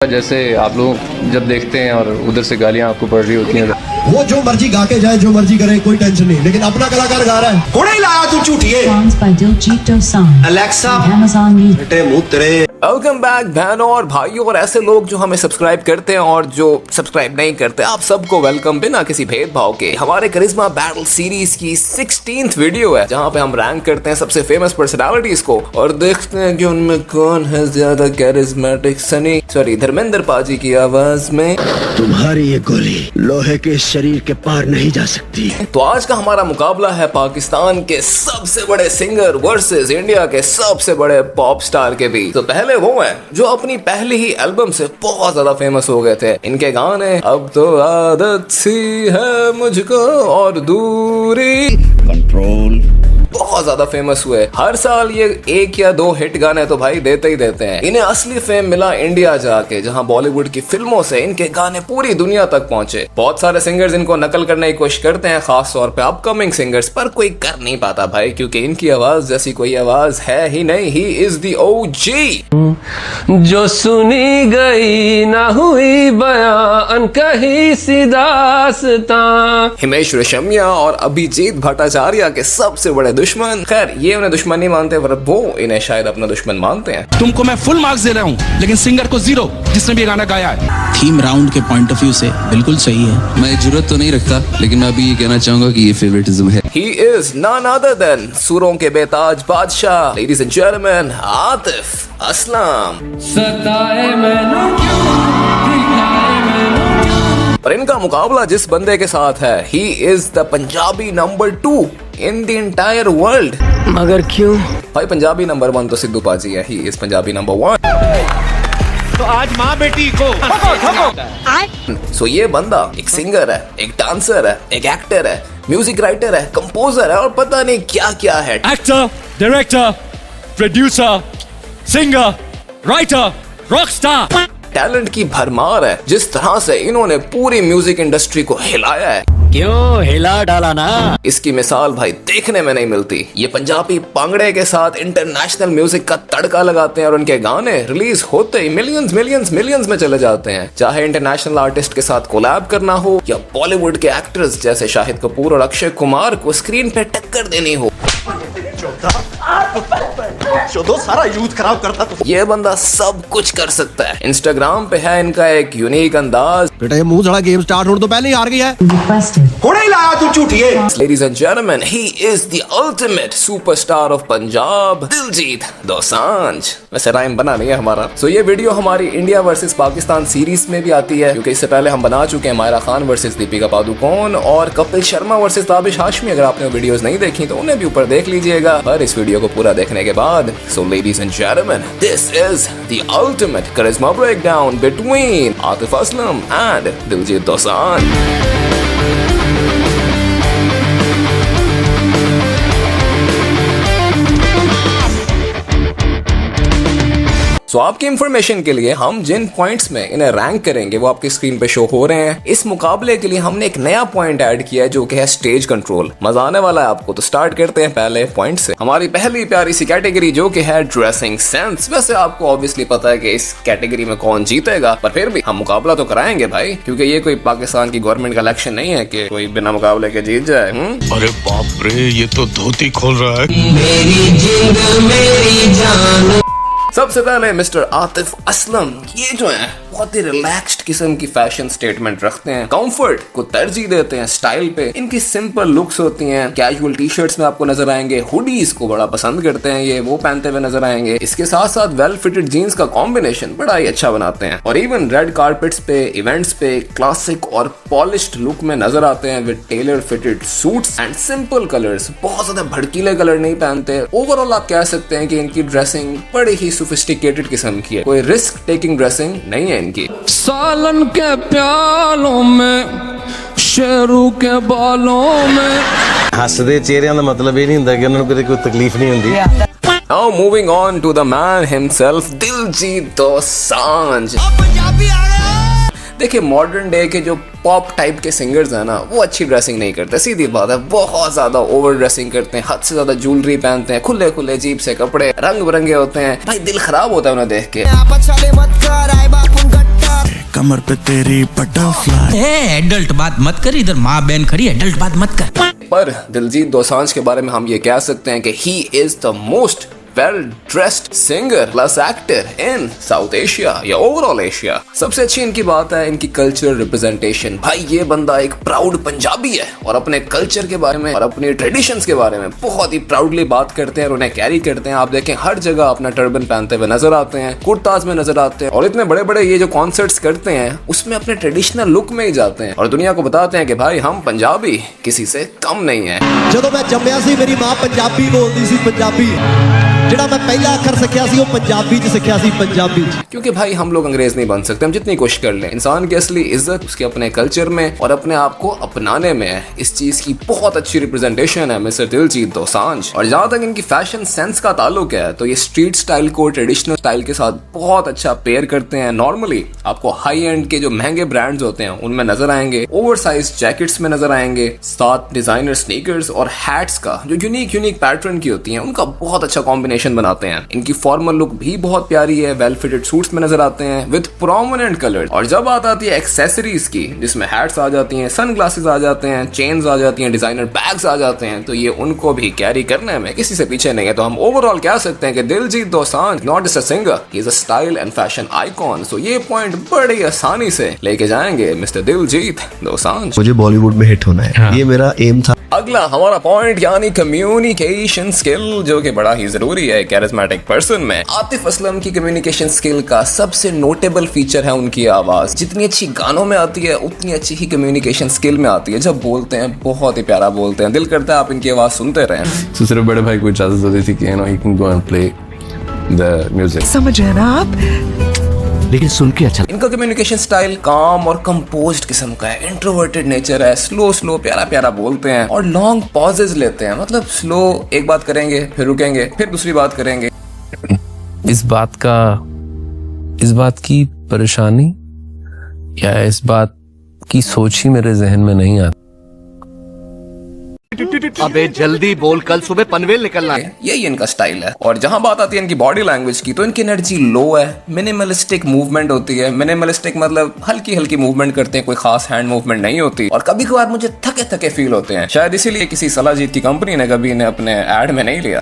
जैसे आप लोग जब देखते हैं और उधर से गालियां आपको पड़ रही होती हैं, वो जो मर्जी गा के जाए, जो मर्जी करे, कोई टेंशन नहीं, लेकिन अपना कलाकार गा रहा है। कोड़ा ही लाया तू झूठिए। अलेक्सा बेटे मुंह तेरे। वेलकम बैक बहनों और भाइयों और ऐसे लोग जो हमें सब्सक्राइब करते हैं और जो सब्सक्राइब नहीं करते, आप सबको वेलकम बिना किसी भेदभाव के। हमारे करिश्मा बैटल सीरीज की 16th वीडियो है जहां पे हम रैंक करते हैं सबसे फेमस पर्सनालिटीज को और देखते हैं कि उनमें कौन है ज्यादा कैरिस्मेटिक। धर्मेंद्र पाजी की आवाज में तुम्हारी ये गोली लोहे के शरीर के पार नहीं जा सकती। तो आज का हमारा मुकाबला है पाकिस्तान के सबसे बड़े सिंगर वर्सेस इंडिया के सबसे बड़े पॉप स्टार के बीच। तो पहले वो हैं जो अपनी पहली ही एल्बम से बहुत ज्यादा फेमस हो गए थे। इनके गाने अब तो आदत सी है मुझको और दूरी कंट्रोल बहुत ज्यादा फेमस हुए। हर साल ये 1 या 2 हिट गाने तो भाई देते ही देते हैं। इन्हें असली फेम मिला इंडिया जाके, जहां बॉलीवुड की फिल्मों से इनके गाने पूरी दुनिया तक पहुंचे। बहुत सारे सिंगर्स इनको नकल करने की कोशिश करते हैं, खास तौर पे अपकमिंग सिंगर्स, पर कोई कर नहीं पाता भाई, क्योंकि इनकी आवाज जैसी कोई आवाज है ही नहीं। He is the OG. जो सुनी गई ना हुई बयान कहीं सी दास्तां। हिमेश रेशमिया और अभिजीत भट्टाचार्य के सबसे बड़े दुश्मन। खैर ये उन्हें दुश्मन नहीं मानते, पर वो इन्हें शायद अपना दुश्मन मानते हैं। तुमको मैं फुल मार्क्स दे रहा हूँ, लेकिन सिंगर को 0 जिसने भी गाना गाया है। थीम राउंड के पॉइंट ऑफ व्यू से बिल्कुल सही है। मैं जरूरत तो नहीं रखता, लेकिन मैं अभी ये कहना चाहूंगा कि ये फेवरेटिज्म है। He is none other than सुरों के बेताज बादशाह, ladies and gentlemen, Atif Aslam. सताए मैनू क्यों, दिखाए मैनू क्यों। और इनका मुकाबला जिस बंदे के साथ है, he is the Punjabi number 2 in the entire world। मगर क्यों? भाई पंजाबी नंबर 1 तो सिद्धू पाजी है, he is पंजाबी नंबर 1। तो आज माँ बेटी को सो ये बंदा एक सिंगर है, एक डांसर है, एक एक्टर है, म्यूजिक राइटर है, कंपोजर है और पता नहीं क्या क्या है। Actor, director, producer, singer, writer, Rockstar. Talent की भरमार है। जिस तरह से इन्होंने पूरी म्यूजिक इंडस्ट्री को हिलाया है, क्यों हिला डाला ना। इसकी मिसाल भाई देखने में नहीं मिलती। ये पंजाबी पांगड़े के साथ इंटरनेशनल म्यूजिक का तड़का लगाते हैं और उनके गाने रिलीज होते ही मिलियंस में चले जाते हैं। चाहे इंटरनेशनल आर्टिस्ट के साथ कोलैब करना हो या बॉलीवुड के एक्टर्स जैसे शाहिद कपूर और अक्षय कुमार को स्क्रीन पे टक्कर देनी हो, सारा यूथ खराब करता तो ये बंदा सब कुछ कर सकता है। इंस्टाग्राम पे है इनका एक यूनिक अंदाज। बेटा ये मुंह जड़ा गेम स्टार्ट होने तो पहले ही हार गया है। कोड़ा ही लाया तू झूठिए। Ladies and gentlemen, he is the ultimate superstar of Punjab, Diljit Dosanjh. वैसे राइम बना नहीं है हमारा। सो ये वीडियो हमारी इंडिया वर्सेस पाकिस्तान सीरीज में भी आती है, क्योंकि इससे पहले हम बना चुके हैं मायरा खान वर्सेस दीपिका पादुकोण और कपिल शर्मा वर्सेस ताबिश हाशमी। अगर आपने वीडियोस नहीं देखी तो उन्हें भी ऊपर देख लीजिएगा। पर इस वीडियो को पूरा देखने के बाद, so ladies and gentlemen, this is the ultimate charisma breakdown between Atif Aslam and Diljit Dosanjh। सो आपकी इंफॉर्मेशन के लिए हम जिन पॉइंट्स में इन्हें रैंक करेंगे वो आपकी स्क्रीन पे शो हो रहे हैं। इस मुकाबले के लिए हमने एक नया पॉइंट ऐड किया है जो कि है स्टेज कंट्रोल। मजा आने वाला है आपको। तो स्टार्ट करते हैं पहले पॉइंट से। हमारी पहली प्यारी सी कैटेगरी जो कि है ड्रेसिंग सेंस। वैसे आपको ऑब्वियसली पता है कि इस कैटेगरी में कौन जीतेगा, पर फिर भी हम मुकाबला तो कराएंगे भाई, क्योंकि ये कोई पाकिस्तान की गवर्नमेंट का इलेक्शन नहीं है कि कोई बिना मुकाबले के जीत जाए। अरे बाप रे, ये तो धोती खोल रहा है। सबसे पहले मिस्टर आतिफ असलम, ये जो है बहुत ही रिलैक्स्ड किस्म की फैशन स्टेटमेंट रखते हैं, कंफर्ट को तरजीह देते हैं स्टाइल पे। इनकी सिंपल लुक्स होती हैं। कैजुअल टी शर्ट्स में आपको नजर आएंगे, हुडीज को बड़ा पसंद करते हैं, ये वो पहनते हुए नजर आएंगे। इसके साथ साथ वेल फिटेड जीन्स का कॉम्बिनेशन बड़ा ही अच्छा बनाते हैं और इवन रेड कारपेट्स पे, इवेंट्स पे क्लासिक और पॉलिश्ड लुक में नजर आते हैं with tailor fitted suits and simple colours. बहुत ज्यादा भड़कीले कलर नहीं पहनते। ओवरऑल आप कह सकते हैं कि इनकी ड्रेसिंग बड़ी ही सोफिस्टिकेटेड किस्म की है, कोई रिस्क टेकिंग ड्रेसिंग नहीं है इनकी। सालन के प्यालों में, शेरू के बालों में। हसदे चेहरिਆਂ ਦਾ ਮਤਲਬ ਇਹ ਨਹੀਂ ਹੁੰਦਾ ਕਿ ਉਹਨਾਂ ਨੂੰ ਕੋਈ ਤਕਲੀਫ ਨਹੀਂ ਹੁੰਦੀ। Now moving on to the man himself, Diljit Dosanjh। देखिए मॉडर्न डे के जो पॉप टाइप के सिंगर्स हैं ना, वो अच्छी ड्रेसिंग नहीं करते, सीधी बात है। बहुत ज्यादा ओवर ड्रेसिंग करते हैं, हद से ज्यादा ज्वेलरी पहनते हैं, खुले खुले अजीब से कपड़े, रंग बिरंगे होते हैं। भाई दिल खराब होता है उन्हें देख के। कमर पे तेरी बटरफ्लाई। एडल्ट बात मत कर, इधर माँ बहन खड़ी, एडल्ट बात मत कर। पर दिलजीत दोसांझ के बारे में हम ये कह सकते हैं कि he is the most well dressed singer plus actor in south Asia या ओवरऑल एशिया। सबसे अच्छी इनकी बात है इनकी कल्चरल रिप्रेजेंटेशन। भाई ये बंदा एक प्राउड पंजाबी है और अपने कल्चर के बारे में और अपने ट्रेडिशंस के बारे में बहुत ही प्राउडली बात करते हैं और उन्हें कैरी करते हैं। आप देखें हर जगह अपना टर्बन पहनते हुए नजर आते हैं, कुर्ताज में नजर आते हैं और इतने बड़े बड़े ये जो कॉन्सर्ट्स करते हैं उसमें अपने ट्रेडिशनल लुक में ही जाते हैं और दुनिया को बताते हैं कि भाई हम पंजाबी किसी से कम नहीं है। ਜਦੋਂ ਮੈਂ ਜੰਮਿਆ ਸੀ ਮੇਰੀ ਮਾਂ ਪੰਜਾਬੀ ਬੋਲਦੀ ਸੀ ਪੰਜਾਬੀ ਜਿਹੜਾ मैं पहला अखर सीखा सी वो पंजाबी च सीखा सी पंजाबी च। क्योंकि भाई हम लोग अंग्रेज नहीं बन सकते, हम जितनी कोशिश कर लें। इंसान की असली इज्जत उसके अपने कल्चर में और अपने आप को अपनाने में है। इस चीज की बहुत अच्छी रिप्रेजेंटेशन है मिस्टर दिलजीत दोसांझ। और जहां तक इनकी फैशन सेंस का ताल्लुक है तो ये स्ट्रीट स्टाइल को ट्रेडिशनल स्टाइल के साथ बहुत अच्छा पेयर करते हैं। नॉर्मली आपको हाई एंड के जो महंगे ब्रांड्स होते हैं उनमें नजर आएंगे, ओवरसाइज जैकेट्स में नजर आएंगे, साथ डिजाइनर स्नीकर्स और हैट्स का जो यूनिक पैटर्न की होती है उनका बहुत अच्छा कॉम्बिनेशन बनाते हैं। इनकी फॉर्मल लुक भी बहुत प्यारी है, वेल फिटेड सूट्स में नजर आते हैं विद प्रोमिनेंट कलर। और जब बात आती है एक्सेसरीज की जिसमें हैट्स आ जाती हैं, सन ग्लासेस आ जाते हैं, चेन्स आ जाती हैं, डिजाइनर बैग्स आ जाते हैं तो ये उनको भी कैरी करने में किसी से पीछे नहीं है। तो हम ओवरऑल कह सकते हैं कि Diljit Dosanjh not just a singer, he is a style and fashion icon. So ये पॉइंट बड़ी आसानी से लेके जाएंगे मिस्टर दिलजीत दोसांझ। मुझे बॉलीवुड में हिट होना है, ये मेरा एम था। अगला हमारा पॉइंट यानी कम्युनिकेशन स्किल जो कि बड़ा ही जरूरी है कैरिस्मेटिक पर्सन में। आतिफ असलम की कम्युनिकेशन स्किल का सबसे नोटेबल फीचर है उनकी आवाज। जितनी अच्छी गानों में आती है उतनी अच्छी ही कम्युनिकेशन स्किल में आती है। जब बोलते हैं बहुत ही प्यारा बोलते हैं, दिल करता है आप इनकी आवाज सुनते रहें। तो सिर्फ बड़े भाई को इजाजत होती थी कि he can go and play the music. समझ रहे ना आप, लेकिन सुन के अच्छा। इनका कम्युनिकेशन स्टाइल काम और कंपोज्ड किस्म का है, इंट्रोवर्टेड नेचर है, स्लो प्यारा बोलते हैं और लॉन्ग पॉजेज लेते हैं। मतलब स्लो एक बात करेंगे फिर रुकेंगे फिर दूसरी बात करेंगे। इस बात की परेशानी या इस बात की सोच ही मेरे जहन में नहीं आती। अबे जल्दी बोल, कल सुबह पनवेल निकलना है। यही इनका स्टाइल है। और जहां बात आती है इनकी बॉडी लैंग्वेज की तो इनकी एनर्जी लो है, मिनिमलिस्टिक मूवमेंट होती है। मिनिमलिस्टिक मतलब हल्की मूवमेंट करते हैं, कोई खास हैंड मूवमेंट नहीं होती और कभी कभार मुझे थके फील होते हैं। शायद इसीलिए किसी सलाहजीत की कंपनी ने कभी इन्हें अपने एड में नहीं लिया।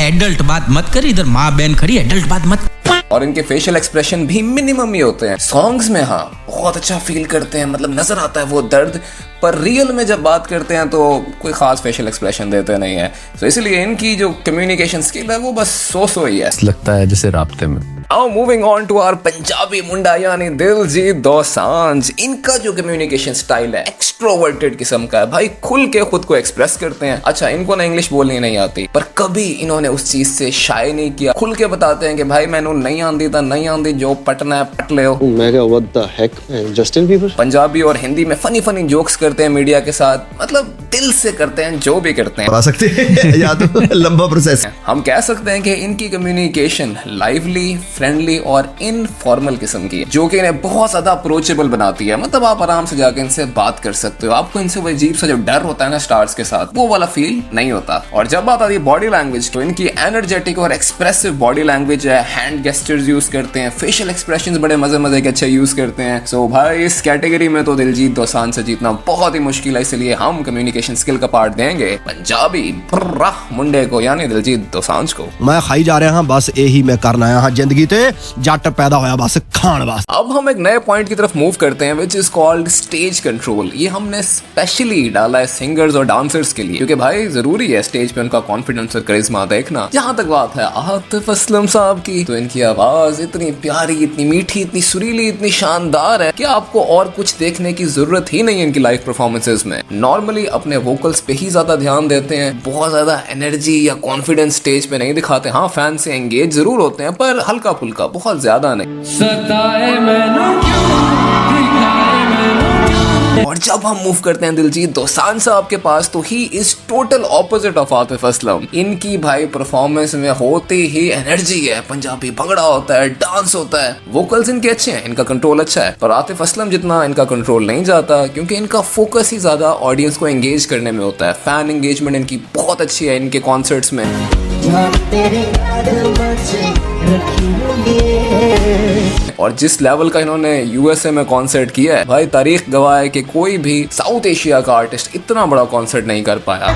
एडल्ट बात मत कर, इधर माँ बहन खड़ी, एडल्ट बात मत। और इनके फेशियल एक्सप्रेशन भी मिनिमम ही होते हैं। सॉन्ग्स में हाँ बहुत अच्छा फील करते हैं, मतलब नजर आता है वो दर्द, पर रियल में जब बात करते हैं तो कोई खास फेशियल एक्सप्रेशन देते नहीं है। तो इसलिए इनकी जो कम्युनिकेशन स्किल है वो बस सो ही है, लगता है जैसे राब्ते में। Now moving on to our Punjabi मुंडा यानी दिलजीत दोसांझ। इनका जो कम्युनिकेशन स्टाइल है एक्सट्रोवर्टेड किस्म का है। भाई खुल के खुद को एक्सप्रेस करते हैं। अच्छा इनको ना इंग्लिश बोलनी नहीं आती पर कभी इन्होंने उस चीज से शाय नहीं किया। खुल के बताते हैं कि भाई मैनू नहीं आंदी जो पटना है पट ले। मैं क्या what the heck Justin Bieber. Punjabi और हिंदी में फनी जोक्स करते हैं मीडिया के साथ, मतलब दिल से करते हैं जो भी करते हैं। आ सकते हैं या तो लंबा प्रोसेस। हम कह सकते हैं कि इनकी कम्युनिकेशन लाइवली, फ्रेंडली और इनफॉर्मल किस्म की है जो कि इन्हें बहुत ज्यादा अप्रोचेबल बनाती है। मतलब आप आराम से जाकर इनसे बात कर सकते हो। आपको इनसे वो अजीब सा जो डर होता है ना स्टार्स के साथ, वो वाला फील नहीं होता। और जब बात आती है बॉडी लैंग्वेज तो इनकी एनर्जेटिक और एक्सप्रेसिव बॉडी लैंग्वेज है। हैंड गेस्चर्स यूज करते हैं, फेशियल एक्सप्रेशंस बड़े मजे के अच्छे यूज करते हैं। सो भाई इस कैटेगरी में तो दिलजीत दोसांझ से जीतना बहुत ही मुश्किल है। इसलिए हम कम्युनिकेशन स्किल का पार्ट देंगे पंजाबी मुंडे को यानी दिलजीत दोसांझ को। मैं खाई जा रहा हूं, बस यही मैं करना आया हां जिंदगी ते जट पैदा होया बस खान बस। अब हम एक नए पॉइंट की तरफ मूव करते हैं which is called stage control. ये हमने स्पेशली डाला है सिंगर्स और डांसर्स के लिए क्योंकि भाई जरूरी है स्टेज पे उनका कॉन्फिडेंस और करिश्मा देखना। जहां तक बात है आतिफ असलम साहब की तो इनकी आवाज इतनी प्यारी, इतनी मीठी, इतनी सुरीली, इतनी शानदार है कि आपको और कुछ देखने की जरूरत ही नहीं है इनकी लाइव परफॉर्मेंसेस में। नॉर्मली अपने वोकल्स पे ही ज्यादा ध्यान देते हैं, बहुत ज्यादा एनर्जी या कॉन्फिडेंस स्टेज पे नहीं दिखाते। हाँ फैन से एंगेज जरूर होते हैं पर हल्का फुल्का, बहुत ज्यादा नहीं। सताए मैनू क्यों, ठिकाए मैनू क्यों। और जब हम मूव करते हैं दिलजीत दोसांझ साहब के पास तो he is total opposite of Atif Aslam. इनकी भाई परफॉर्मेंस में होती ही एनर्जी है, पंजाबी भंगड़ा होता है, डांस होता है, वोकल्स इनके अच्छे हैं, इनका कंट्रोल अच्छा है। पर आतिफ असलम जितना इनका कंट्रोल नहीं जाता क्योंकि इनका फोकस ही ज्यादा ऑडियंस को एंगेज करने में होता है। फैन एंगेजमेंट इनकी बहुत अच्छी है इनके कॉन्सर्ट्स में। और जिस लेवल का इन्होंने यूएसए में कॉन्सर्ट किया है भाई, तारीख गवाह है कि कोई भी साउथ एशिया का आर्टिस्ट इतना बड़ा कॉन्सर्ट नहीं कर पाया।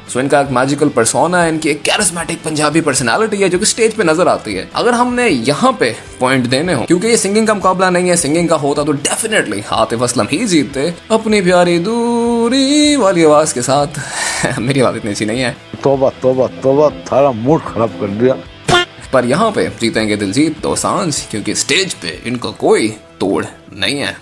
सो इनका एक मैजिकल पर्सोना है, इनकी एक कैरिस्मेटिक पंजाबी पर्सनालिटी है जो कि स्टेज पे नजर आती है। अगर हमने यहाँ पे पॉइंट देने हो, क्योंकि ये सिंगिंग का मुकाबला नहीं है, सिंगिंग का होता तो डेफिनेटली आतिफ असलम ही जीतते अपनी प्यारी दूरी वाली आवाज के साथ। मेरी आवाज इतनी अच्छी नहीं है, तौबा तौबा तौबा, थारा मूड खराब कर दिया। पर यहाँ पे जीतेंगे दिलजीत दोसांझ, क्योंकि स्टेज पे इनका कोई तोड़ नहीं है।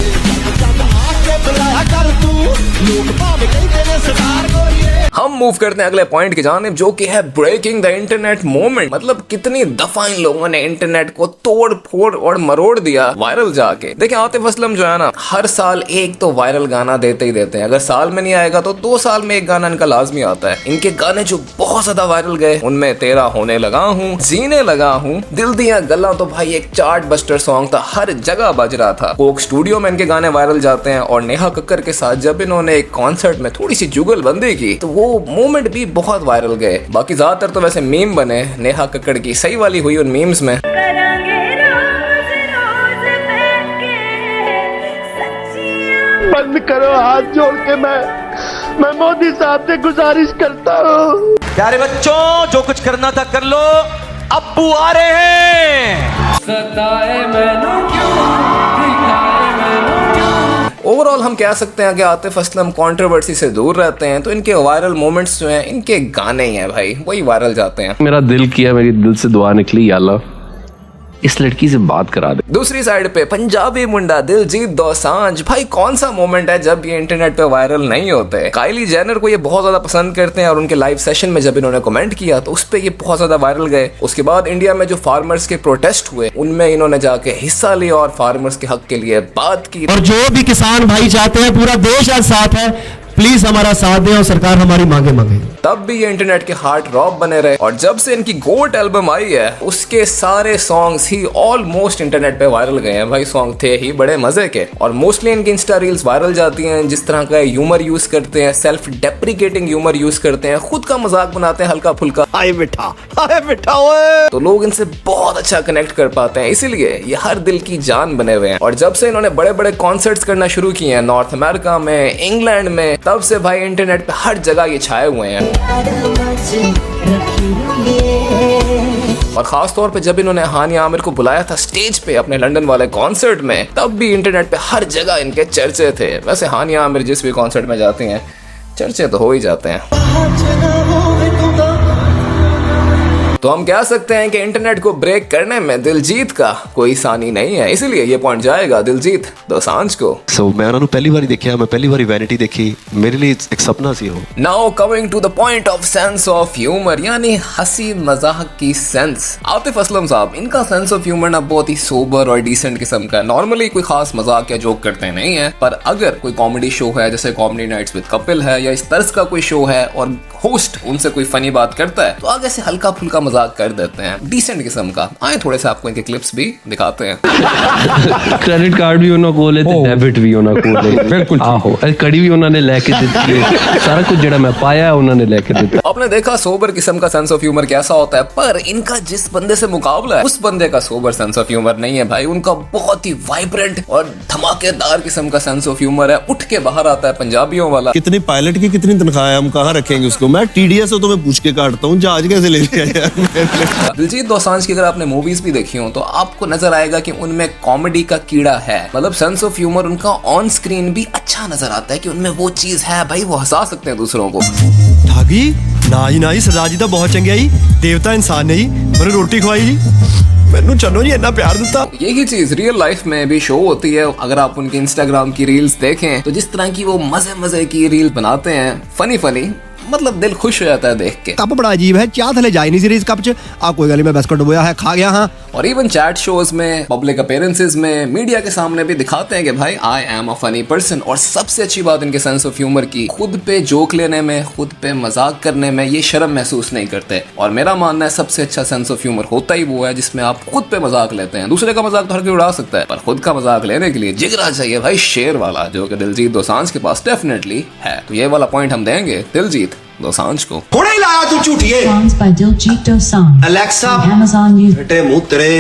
हम मूव करते हैं अगले पॉइंट की जानिब, जो कि है ब्रेकिंग द इंटरनेट मोमेंट। मतलब कितनी दफा इन लोगों ने इंटरनेट को तोड़ फोड़ और मरोड़ दिया वायरल जाके। देखिए आतिफ असलम जो है ना, हर साल एक तो वायरल गाना देते ही देते हैं। अगर साल में नहीं आएगा तो 2 साल में एक गाना इनका लाजमी आता है। इनके गाने जो बहुत ज्यादा वायरल गए उनमें तेरा होने लगा हूँ, जीने लगा हूँ, दिल दिया गल्ला तो भाई एक चार्ट बस्टर सॉन्ग था, हर जगह बज रहा था। कोक स्टूडियो में इनके गाने वायरल जाते हैं। और नेहा कक्कर के साथ जब इन्होंने एक कॉन्सर्ट में थोड़ी सी जुगलबंदी की तो वो मोमेंट भी बहुत वायरल गए। बाकी ज्यादातर तो वैसे मीम बने, नेहा कक्कड़ की सही वाली हुई उन मीम्स में। बंद करो हाथ जोड़ के, मैं मोदी साहब से गुजारिश करता हूँ। प्यारे बच्चों, जो कुछ करना था कर लो, अब्बू आ रहे हैं। सताए मैनू क्यों, ठिकाए मैनू क्यों। ओवरऑल हम कह सकते हैं कि आतिफ असलम कंट्रोवर्सी से दूर रहते हैं, तो इनके वायरल मोमेंट्स जो हैं इनके गाने ही हैं भाई, वही वायरल जाते हैं। मेरा दिल किया, मेरी दिल से दुआ निकली, या अल्लाह इस लड़की से बात करा दे। दूसरी साइड पे पंजाबी मुंडा दिलजीत दोसांझ, भाई कौन सा मोमेंट है जब ये इंटरनेट पे वायरल नहीं होते। काइली जेनर को ये बहुत ज्यादा पसंद करते हैं और उनके लाइव सेशन में जब इन्होंने कमेंट किया तो उस पे ये बहुत ज्यादा वायरल गए। उसके बाद इंडिया में जो फार्मर्स के प्रोटेस्ट हुए उनमें इन्होंने जाके हिस्सा लिया और फार्मर्स के हक के लिए बात की। और जो भी किसान भाई चाहते हैं, पूरा देश आज साथ है, प्लीज हमारा साथ दें और सरकार हमारी मांगे मांगे। तब भी ये इंटरनेट के हार्ट रॉक बने रहे। और जब से इनकी गोट एल्बम आई है उसके सारे सॉन्ग्स ही ऑलमोस्ट इंटरनेट पे वायरल गए हैं भाई। सॉन्ग थे ही बड़े मजे के और मोस्टली इनकी इंस्टा रील्स वायरल जाती हैं। जिस तरह का ह्यूमर यूज करते हैं, सेल्फ डेप्रिकेटिंग ह्यूमर यूज करते हैं, खुद का मजाक बनाते हैं हल्का फुल्का, हाय बेटा ओए, तो लोग इनसे बहुत अच्छा कनेक्ट कर पाते हैं। इसीलिए ये हर दिल की जान बने हुए हैं। और जब से इन्होंने बड़े बड़े कॉन्सर्ट्स करना शुरू किए हैं नॉर्थ अमेरिका में, इंग्लैंड में, तब से भाई इंटरनेट पे हर जगह ये छाए हुए हैं। और खास तौर पे जब इन्होंने हानिया आमिर को बुलाया था स्टेज पे अपने लंदन वाले कॉन्सर्ट में, तब भी इंटरनेट पे हर जगह इनके चर्चे थे। वैसे हानिया आमिर जिस भी कॉन्सर्ट में जाती हैं चर्चे तो हो ही जाते हैं। तो हम कह सकते हैं कि इंटरनेट को ब्रेक करने में दिलजीत का कोई सानी नहीं है, इसीलिए ये पॉइंट जाएगा दिलजीत दोसांझ को। मैं उन्होंने पहली बार देखा, मैं पहली बार वैनिटी देखी, मेरे लिए एक सपना सी हो। Now coming to the point of sense of humour, यानी हंसी मजाक की सेंस। आतिफ असलम साहब, इनका सेंस ऑफ ह्यूमर ना बहुत ही सोबर और डिसेंट किस्म का है। नॉर्मली कोई खास मजाक या जोक करते नहीं है, पर अगर कोई कॉमेडी शो है जैसे कॉमेडी नाइट्स विद कपिल है या इस तर्ज का कोई शो है और होस्ट उनसे कोई फनी बात करता है तो आगे से हल्का फुल्का मजाक कर देते हैं, डिसेंट किस्म का। आए थोड़े से आपको इनके क्लिप्स भी दिखाते हैं। क्रेडिट कार्ड भी उन्होंने खोले थे, डेबिट भी उन्होंने खोले, बिल्कुल आहो, कड़ी भी उन्होंने लेके दी है, सारा कुछ जड़ा मैं पाया उन्होंने लेके दिया। आपने देखा सोबर किस्म का सेंस ऑफ ह्यूमर कैसा होता है, पर इनका जिस बंदे से मुकाबला है उस बंदे का सोबर सेंस ऑफ ह्यूमर नहीं है भाई। उनका बहुत ही वाइब्रेंट और धमाकेदार किस्म का सेंस ऑफ ह्यूमर है, उठ के बाहर आता है पंजाबियों वाला। कितनी पायलट की कितनी तनख्वाह है, हम कहाँ रखेंगे उसको? मैं टीडीएस तो मैं पूछ के काटता हूँ, जहाज कैसे ले लिया यार। दिलजीत दोसांझ की अगर आपने मूवीज भी देखी हो तो आपको नजर आएगा कि उनमें कॉमेडी का कीड़ा है। मतलब सेंस ऑफ ह्यूमर उनका ऑन स्क्रीन भी अच्छा नजर आता है कि उनमें वो चीज है भाई, वो हंसा सकते हैं दूसरों को। ਠਾਗੀ ਨਾ ਜੀ ਸਰਦਾਰ ਜੀ ਤਾਂ ਬਹੁਤ ਚੰਗੇ ਆਈ, ਦੇਵਤਾ ਇਨਸਾਨ ਨਹੀਂ, ਮੈਨੂੰ ਰੋਟੀ ਖਵਾਈ ਜੀ, ਮੈਨੂੰ ਚੰਨੋ ਜੀ ਇੰਨਾ ਪਿਆਰ ਦਿੱਤਾ। यही चीज रियल लाइफ में भी शो होती है। अगर आप उनके इंस्टाग्राम की रील्स देखें तो जिस तरह की वो मजे मजे की रील बनाते हैं, फनी मतलब दिल खुश हो जाता है देख के। कप बड़ा अजीब है, चाह थले जा ही नहीं सीरीज कप च आ कोई गल मैं बिस्कुट डुबोया है खा गया हाँ। और इवन चैट शोज में, पब्लिक अपीयरेंसेस में, मीडिया के सामने भी दिखाते हैं कि भाई I am a funny person. और सबसे अच्छी बात इनके सेंस ऑफ ह्यूमर की, खुद पे जोक लेने में, खुद पे मजाक करने में ये शर्म महसूस नहीं करते। और मेरा मानना है सबसे अच्छा सेंस ऑफ ह्यूमर होता ही वो है जिसमें आप खुद पे मजाक लेते हैं। दूसरे का मजाक तो हर कोई उड़ा सकता है, पर खुद का मजाक लेने के लिए जिगरा चाहिए भाई, शेर वाला, जो कि दिलजीत दोसांझ के पास डेफिनेटली है। तो ये वाला पॉइंट हम देंगे दिलजीत दोसांझ को। थोड़ा ही लाया तू झूठिए। Songs by Diljit Dosanjh. Alexa, on Amazon Music. बेटे मुंह तेरे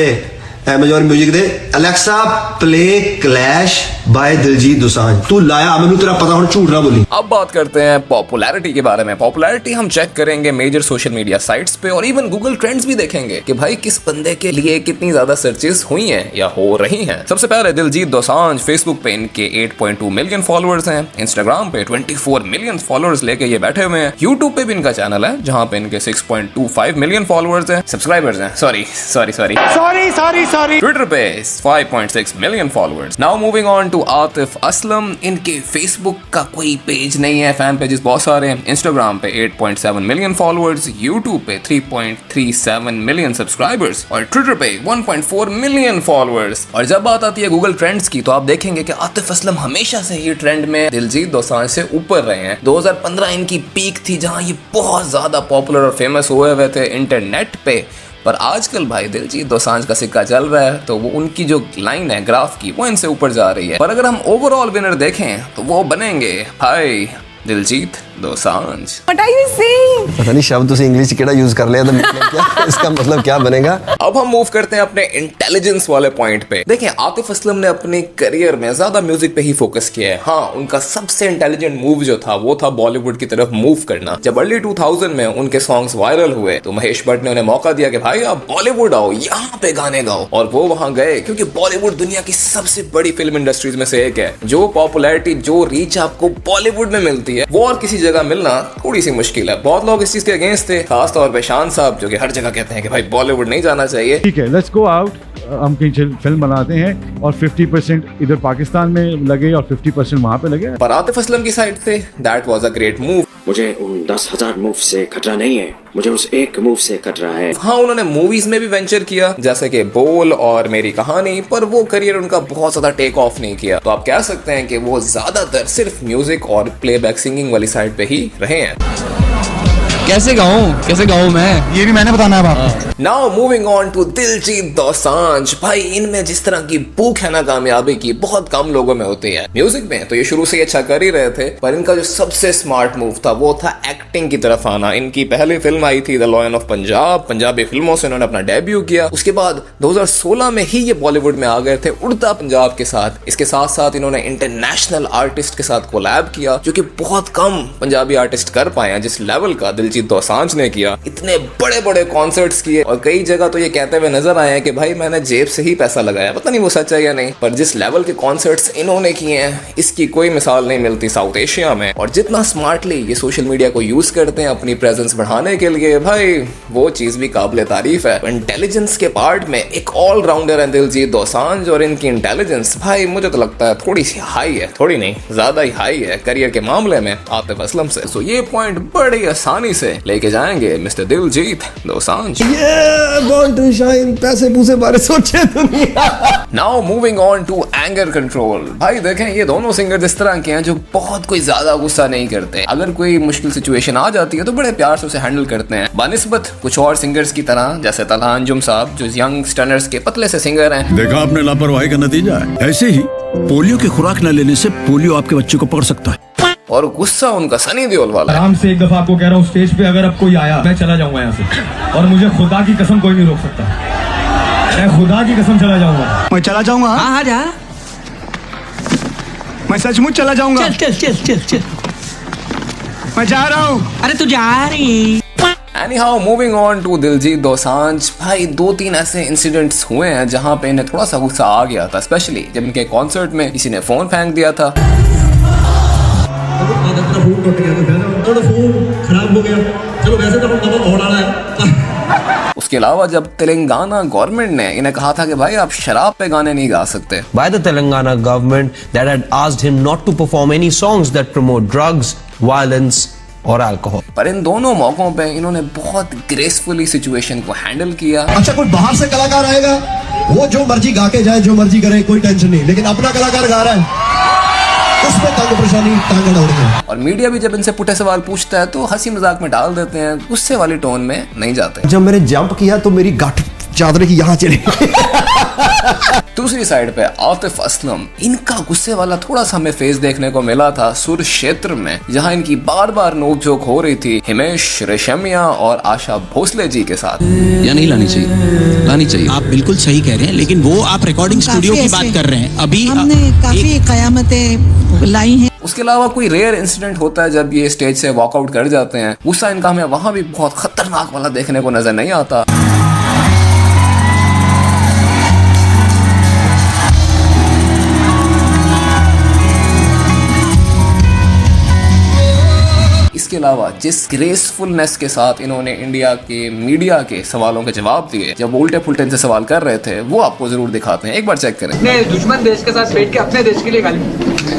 Amazon म्यूजिक दे। Alexa, play Clash by Diljit Dosanjh. तू लाया, मैंने तेरा पता हो, झूठ ना बोली। अब बात करते हैं पॉपुलैरिटी के बारे में। पॉपुलैरिटी हम चेक करेंगे मेजर सोशल मीडिया साइट्स पे, और इवन गूगल ट्रेंड्स भी देखेंगे कि भाई किस बंदे के लिए कितनी ज्यादा सर्चेस हुई हैं या हो रही हैं। सबसे पहले दिलजीत दोसांझ, फेसबुक पे इनके 8.2 मिलियन फॉलोअर्स हैं, इंस्टाग्राम पे 24 मिलियन फॉलोअर्स लेके ये बैठे हुए हैं, यूट्यूब पे भी इनका चैनल है जहां पे इनके 6.25 मिलियन फॉलोअर्स हैं, सब्सक्राइबर्स हैं, सॉरी ट्विटर पे 5.6 million followers. Now moving on to Atif Aslam, इनके फेसबुक का कोई पेज नहीं है, फैन पेजेस बहुत सारे हैं, इंस्टाग्राम पे 8.7 मिलियन फॉलोअर्स, यूट्यूब पे 3.37 मिलियन सब्सक्राइबर्स और ट्विटर पे 1.4 मिलियन फॉलोअर्स। और जब बात आती है गूगल ट्रेंड्स की, तो आप देखेंगे कि आतिफ असलम हमेशा से ही ट्रेंड में दिलजीत दोसांझ से ऊपर रहे हैं। 2015 इनकी पीक थी जहां ये बहुत ज्यादा पॉपुलर और फेमस हुए हुए थे इंटरनेट पे, पर आजकल भाई दिलजीत दोसांझ का सिक्का चल रहा है, तो वो उनकी जो लाइन है ग्राफ की वो इनसे ऊपर जा रही है। पर अगर हम ओवरऑल विनर देखें तो वो बनेंगे भाई Diljit Dosanjh. What are you saying? पता नहीं शब्द उसे इंग्लिश केड़ा यूज कर लिया तो मतलब क्या इसका मतलब क्या बनेगा। अब हम मूव करते हैं अपने इंटेलिजेंस वाले पॉइंट पे। देखें, आतिफ असलम ने अपने करियर में ज्यादा म्यूजिक पे ही फोकस किया है। हाँ, उनका सबसे इंटेलिजेंट मूव जो था वो था बॉलीवुड की तरफ मूव करना। जब अर्ली 2000 में उनके सॉन्ग्स वायरल हुए तो महेश भट्ट ने उन्हें मौका दिया कि भाई आप बॉलीवुड आओ, यहाँ पे गाने गाओ, और वो वहां गए, क्योंकि बॉलीवुड दुनिया की सबसे बड़ी फिल्म इंडस्ट्रीज में से एक है। जो पॉपुलैरिटी, जो रीच आपको बॉलीवुड में मिलती है वो और किसी जगह मिलना थोड़ी सी मुश्किल है। बहुत लोग इस चीज के अगेंस्ट थे, खास तौर पे शान साहब, जो कि हर जगह कहते हैं कि भाई बॉलीवुड नहीं जाना चाहिए। ठीक है, लेट्स गो आउट, हम कहीं फिल्म बनाते हैं और 50% इधर पाकिस्तान में लगे और 50% वहां पे लगे। पर आतिफ असलम की side say that was a great move. मुझे उन 10,000 मूव से खतरा नहीं है, मुझे उस एक मूव से खतरा है। हाँ, उन्होंने मूवीज में भी वेंचर किया जैसे कि बोल और मेरी कहानी, पर वो करियर उनका बहुत ज्यादा टेक ऑफ नहीं किया। तो आप कह सकते हैं कि वो ज्यादातर सिर्फ म्यूजिक और प्लेबैक सिंगिंग वाली साइड पे ही रहे हैं। कैसे गाऊं मैं, ये भी मैंने बताना है आपको। Now moving on to Diljit Dosanjh. भाई इनमें जिस तरह की भूख है ना कामयाबी की, बहुत कम लोगों में होती है। म्यूजिक में तो ये शुरू से ही अच्छा कर ही रहे थे, पर इनका जो सबसे स्मार्ट मूव था वो था एक्टिंग की तरफ आना। इनकी पहली फिल्म आई थी the lion of Punjab, Punjabi फिल्मों से उन्होंने अपना डेब्यू किया। उसके बाद 2016 में ही ये बॉलीवुड में आ गए थे उड़ता पंजाब के साथ। इसके साथ साथ इन्होंने इंटरनेशनल आर्टिस्ट के साथ कोलैब किया, जो कि बहुत कम पंजाबी आर्टिस्ट कर पाए हैं जिस लेवल का दिलजीत दोसांझ ने किया। इतने बड़े बड़े कॉन्सर्ट्स किए, और कई जगह तो ये कहते हुए नजर आए हैं कि भाई मैंने जेब से ही पैसा लगाया। पता नहीं वो सच है या नहीं, पर जिस लेवल के कॉन्सर्ट्स इन्होंने किए हैं इसकी कोई मिसाल नहीं मिलती साउथ एशिया में। और जितना स्मार्टली ये सोशल मीडिया को यूज करते हैं अपनी प्रेजेंस बढ़ाने के लिए, भाई वो चीज भी काबिले तारीफ है। इंटेलिजेंस के पार्ट में एक ऑलराउंडर है दिलजीत दोसांझ, और इनकी इंटेलिजेंस भाई मुझे तो लगता है थोड़ी सी हाई है, थोड़ी नहीं ज्यादा ही हाई है करियर के मामले में आतिफ असलम से। सो ये पॉइंट बड़ी आसानी से लेके जाएंगे mister Diljit Dosanjh. Born to shine, पैसे पूसे बारे सोचे दुनिया। Now moving on to anger control. भाई देखें, ये दोनों सिंगर जिस तरह के हैं जो बहुत कोई ज्यादा गुस्सा नहीं करते। अगर कोई मुश्किल सिचुएशन आ जाती है तो बड़े प्यार से उसे हैंडल करते हैं, बानिस्बत कुछ और सिंगर्स की तरह, जैसे तलहा अंजुम साहब जो यंग स्टनर्स के पतले से सिंगर हैं। देखा आपने लापरवाही का नतीजा है। ऐसे ही पोलियो की खुराक न लेने से पोलियो आपके बच्चे को पकड़ सकता है। और गुस्सा उनका सनी देओल वाला है। आराम से एक दफा आपको कह रहा हूँ, स्टेज पे अगर अब कोई आया मैं चला जाऊंगा यहाँ से, और मुझे खुदा की कसम कोई नहीं रोक सकता। मैं खुदा की कसम चला जाऊंगा। मैं चला जाऊंगा। हाँ जा, मैं सचमुच चला जाऊंगा। चल चल चल चल चल, मैं जा रहा हूँ। अरे तू जा रही। Anyhow, moving on to Diljit Dosanjh. भाई 2-3 ऐसे इंसिडेंट्स हुए हैं जहां पे इन्हें थोड़ा सा गुस्सा आ गया था, स्पेशली जब इनके कॉन्सर्ट में किसी ने फोन फेंक दिया था। फोन खराब हो गया, चलो वैसे तो हम दबा और आना है। उसके अलावा जब तेलंगाना गवर्नमेंट ने इन्हें कहा था कि भाई आप शराब पे गाने नहीं गा सकते, by the Telangana government that had asked him not to perform any songs that promote drugs, violence और अल्कोहल। पर इन दोनों मौकों पे इन्होंने बहुत ग्रेसफुली सिचुएशन को हैंडल किया। अच्छा, कोई बाहर से कलाकार आएगा, वो जो मर्जी गा के जाए, जो मर्जी करे, कोई टेंशन नहीं, लेकिन अपना कलाकार गा रहा है उसमें तंग परेशानी टांगड़ हो रही है। और मीडिया भी जब इनसे पुठे सवाल पूछता है तो हंसी मजाक में डाल देते हैं, गुस्से वाली टोन में नहीं जाते। जब मैंने जंप किया तो मेरी गाठ चादर की यहाँ चली। दूसरी साइड पे आतिफ असलम, इनका गुस्से वाला थोड़ा सा हमें फेस देखने को मिला था सुर क्षेत्र में, जहां इनकी बार बार नोकझोंक हो रही थी हिमेश रेशमिया और आशा भोसले जी के साथ। या नहीं लानी चाहिए, लानी चाहिए। आप बिल्कुल सही कह रहे हैं, लेकिन वो आप रिकॉर्डिंग स्टूडियो की बात कर रहे हैं। अभी हमने काफी कयामतें लाई हैं। उसके अलावा कोई रेयर इंसिडेंट होता है जब ये स्टेज से वॉकआउट कर जाते हैं, गुस्सा इनका हमें वहां भी बहुत खतरनाक वाला देखने को नजर नहीं आता। इसके अलावा जिस ग्रेसफुलनेस के साथ इन्होंने इंडिया के मीडिया के सवालों के जवाब दिए, जब उल्टे पुल्टे इनसे सवाल कर रहे थे, वो आपको जरूर दिखाते हैं, एक बार चेक करें। दुश्मन देश के साथ बैठ के अपने देश के लिए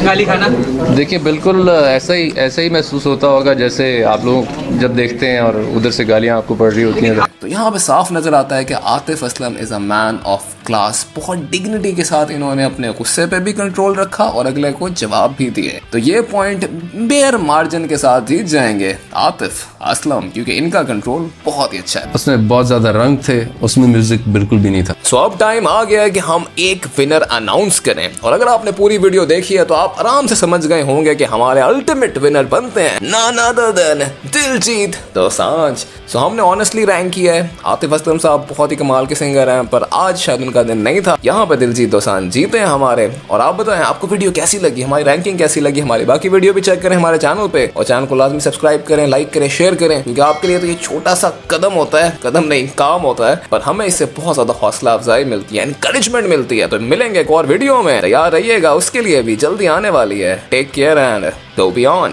गाली खाना। देखिए बिल्कुल ऐसा ही महसूस होता होगा जैसे आप लोग जब देखते हैं और उधर से गालियां आपको पड़ रही होती हैं। तो यहाँ पे साफ नजर आता है कि Atif Aslam is a man of class. बहुत डिग्निटी के साथ इन्होंने अपने गुस्से पे भी कंट्रोल रखा और अगले को जवाब भी दिए। तो ये पॉइंट बेयर मार्जिन के साथ जीत जाएंगे आतिफ असलम, क्योंकि इनका कंट्रोल बहुत ही अच्छा है। उसमें बहुत ज्यादा रंग थे, उसमें म्यूजिक बिल्कुल भी नहीं था। सो अब टाइम आ गया है कि हम एक विनर अनाउंस करें, और अगर आपने पूरी वीडियो देखी है तो आप आराम से समझ गए होंगे कि हमारे अल्टीमेट विनर बनते हैं none other than Diljit Dosanjh. सो हमने ऑनेस्टली रैंक किया है। आतिफ असलम साहब बहुत ही कमाल के सिंगर हैं, पर आज शायद उनका दिन नहीं था। यहाँ पे दिलजीत दोसांझ जीते हैं हमारे। और आप बताएं आपको वीडियो कैसी लगी, हमारी रैंकिंग कैसी लगी, हमारी बाकी वीडियो भी चेक करें हमारे चैनल पे, और चैनल को लाजमी सब्सक्राइब करें, लाइक करें, शेयर करें, क्योंकि आपके लिए तो ये छोटा सा कदम होता है, कदम नहीं काम होता है, पर हमें इससे बहुत ज्यादा हौसला अफजाई मिलती है, एनकरेजमेंट मिलती है। तो मिलेंगे एक और वीडियो में, तैयार रहिएगा, उसके लिए भी जल्दी आने वाली है। Take care and go beyond.